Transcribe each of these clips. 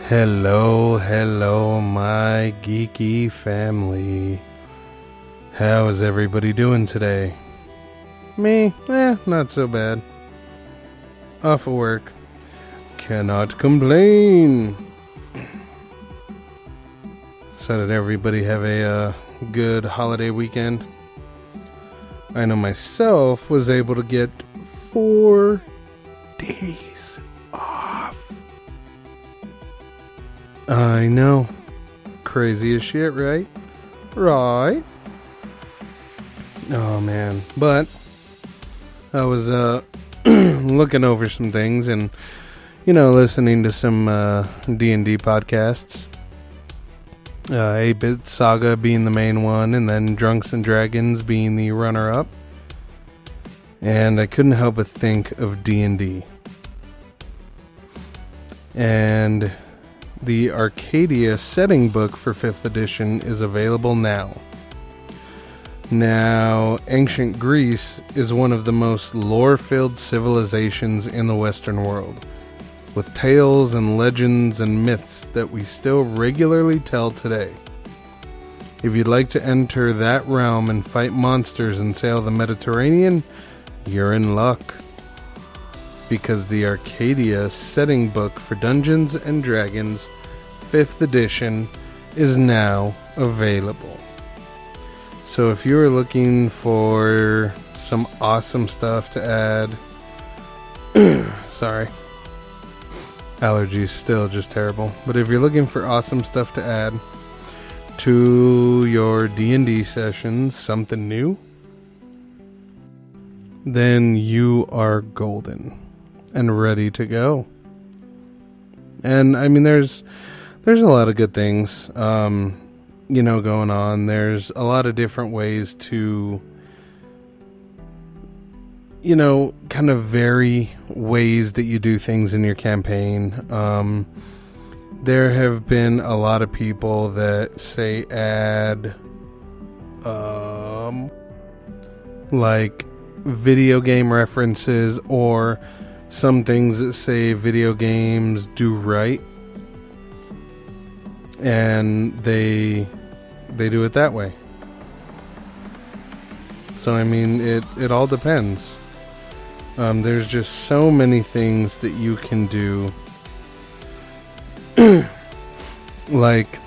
Hello, my geeky family. How is everybody doing today? Me? Not so bad. Off of work. Cannot complain. So did everybody have a good holiday weekend? I know myself was able to get 4 days off. I know. Crazy as shit, right? Right. Oh, man. But I was looking over some things and, listening to some D&D podcasts. 8-Bit Saga being the main one, and then Drunks and Dragons being the runner-up. And I couldn't help but think of D&D. And the Arcadia setting book for 5th edition is available now. Now, ancient Greece is one of the most lore-filled civilizations in the Western world, with tales and legends and myths that we still regularly tell today. If you'd like to enter that realm and fight monsters and sail the Mediterranean, you're in luck. Because the Arcadia setting book for Dungeons and Dragons 5th edition is now available. So if you're looking for some awesome stuff to add, sorry, allergies still just terrible. But if you're looking for awesome stuff to add to your D&D sessions, something new, then you are golden and ready to go. And I mean, there's a lot of good things, going on. There's a lot of different ways to, kind of vary ways that you do things in your campaign. There have been a lot of people that say add, like video game references, or some things that say video games do right, and they do it that way. So I mean, it all depends. There's just so many things that you can do. Like,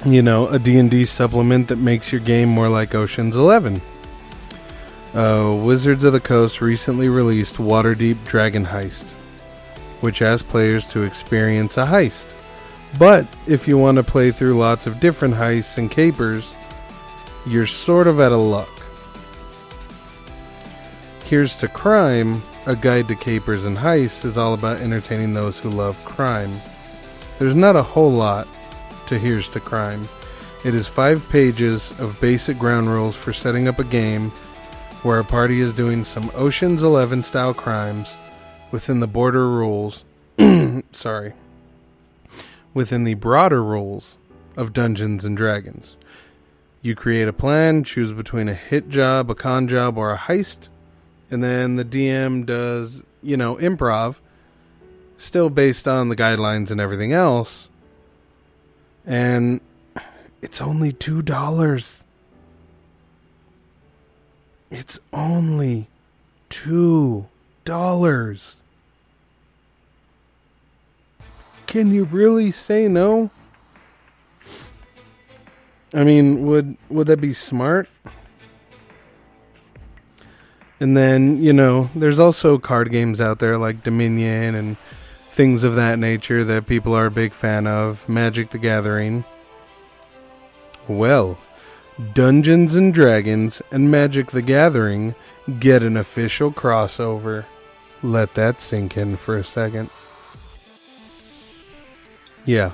a D&D supplement that makes your game more like Ocean's 11. Wizards of the Coast recently released Waterdeep Dragon Heist, which asks players to experience a heist. But if you want to play through lots of different heists and capers, you're sort of out of luck. Here's to Crime, a guide to capers and heists, is all about entertaining those who love crime. There's not a whole lot to Here's to Crime. It is 5 pages of basic ground rules for setting up a game where a party is doing some Ocean's 11 style crimes within the border rules, within the broader rules of Dungeons and Dragons. You create a plan, choose between a hit job, a con job, or a heist, and then the DM does, improv, still based on the guidelines and everything else, and it's only $2. It's only $2. Can you really say no? I mean, would that be smart? And then, there's also card games out there like Dominion and things of that nature that people are a big fan of. Magic the Gathering. Well, Dungeons and Dragons and Magic the Gathering get an official crossover. Let that sink in for a second. Yeah.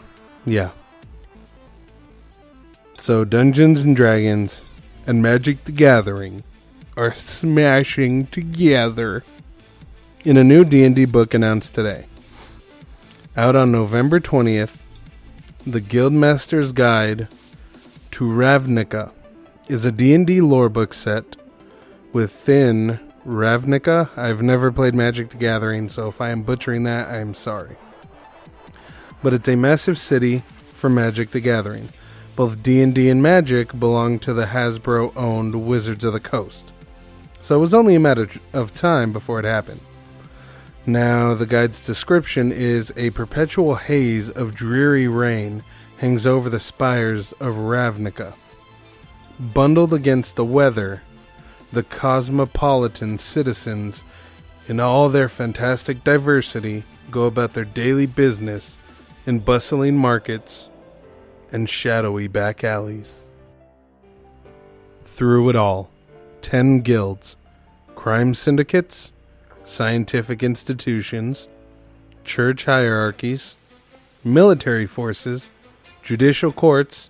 So Dungeons and Dragons and Magic the Gathering are smashing together in a new D&D book announced today. Out on November 20th, The Guildmaster's Guide to Ravnica is a D&D lore book set within Ravnica. I've never played Magic the Gathering, so if I am butchering that, I am sorry. but it's a massive city for Magic the Gathering. Both D&D and Magic belong to the Hasbro-owned Wizards of the Coast, so it was only a matter of time before it happened. Now, the guide's description is a perpetual haze of dreary rain hangs over the spires of Ravnica. Bundled against the weather, the cosmopolitan citizens, in all their fantastic diversity, go about their daily business in bustling markets and shadowy back alleys. Through it all, 10 guilds, crime syndicates, scientific institutions, church hierarchies, military forces, judicial courts,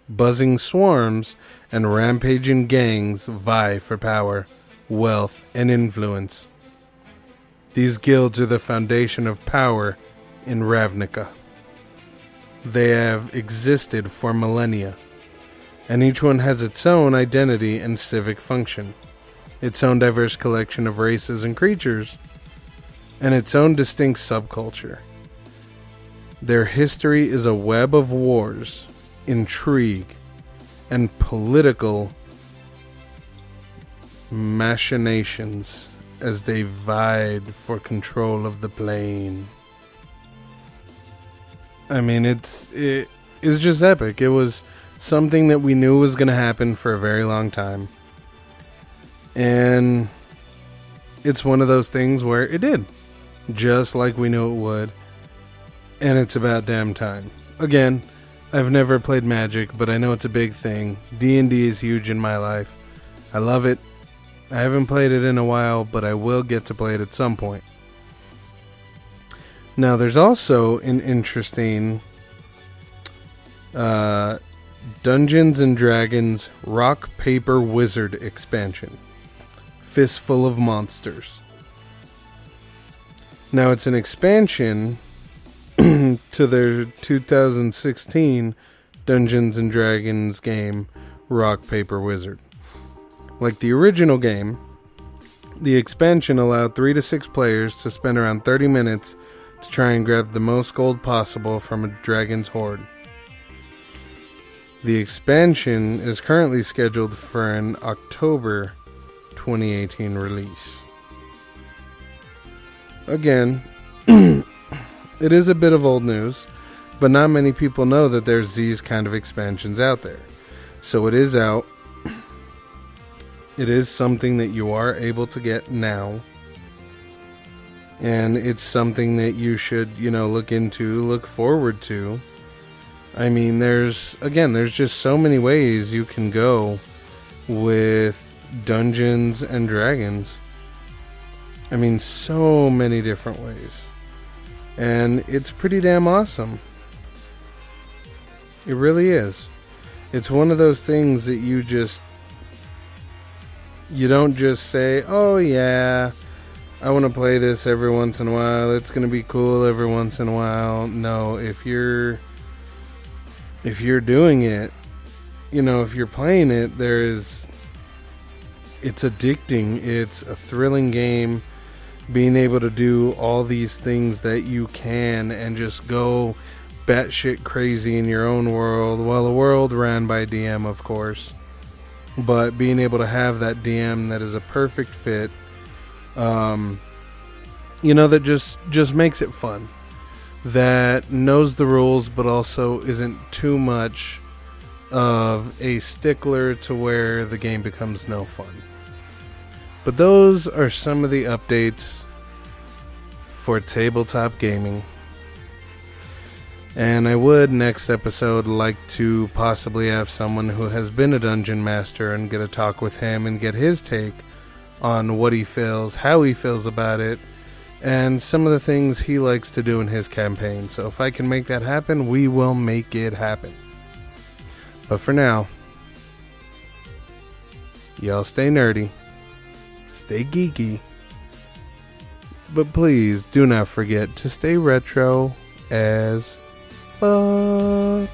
buzzing swarms, and rampaging gangs vie for power, wealth, and influence. These guilds are the foundation of power in Ravnica. They have existed for millennia, and each one has its own identity and civic function, its own diverse collection of races and creatures, and its own distinct subculture. Their history is a web of wars, intrigue, and political machinations as they vied for control of the plane. I mean, it's just epic. It was something that we knew was going to happen for a very long time. And it's one of those things where it did, just like we knew it would. And it's about damn time. Again, I've never played Magic, but I know it's a big thing. D&D is huge in my life. I love it. I haven't played it in a while, but I will get to play it at some point. Now, there's also an interesting Dungeons & Dragons Rock, Paper, Wizard expansion. Fistful of Monsters. Now, it's an expansion to their 2016 Dungeons & Dragons game, Rock, Paper, Wizard. Like the original game, the expansion allowed 3 to 6 players to spend around 30 minutes to try and grab the most gold possible from a dragon's hoard. The expansion is currently scheduled for an October 2018 release. Again, it is a bit of old news, but not many people know that there's these kind of expansions out there. So it is out. It is something that you are able to get now. And it's something that you should, look into, look forward to. I mean, there's just so many ways you can go with Dungeons and Dragons. I mean, so many different ways. And it's pretty damn awesome. It really is. It's one of those things that you don't just say, oh yeah, I want to play this every once in a while. It's going to be cool every once in a while. No, if you're doing it, if you're playing it, it's addicting. It's a thrilling game. Being able to do all these things that you can and just go batshit crazy in your own world. Well, the world ran by DM, of course. But being able to have that DM that is a perfect fit, that just makes it fun. That knows the rules, but also isn't too much of a stickler to where the game becomes no fun. But those are some of the updates for tabletop gaming. And I would, next episode, like to possibly have someone who has been a dungeon master and get a talk with him and get his take on what he feels, how he feels about it, and some of the things he likes to do in his campaign. So if I can make that happen, we will make it happen. But for now, y'all stay nerdy, stay geeky, but please do not forget to stay retro as fuck.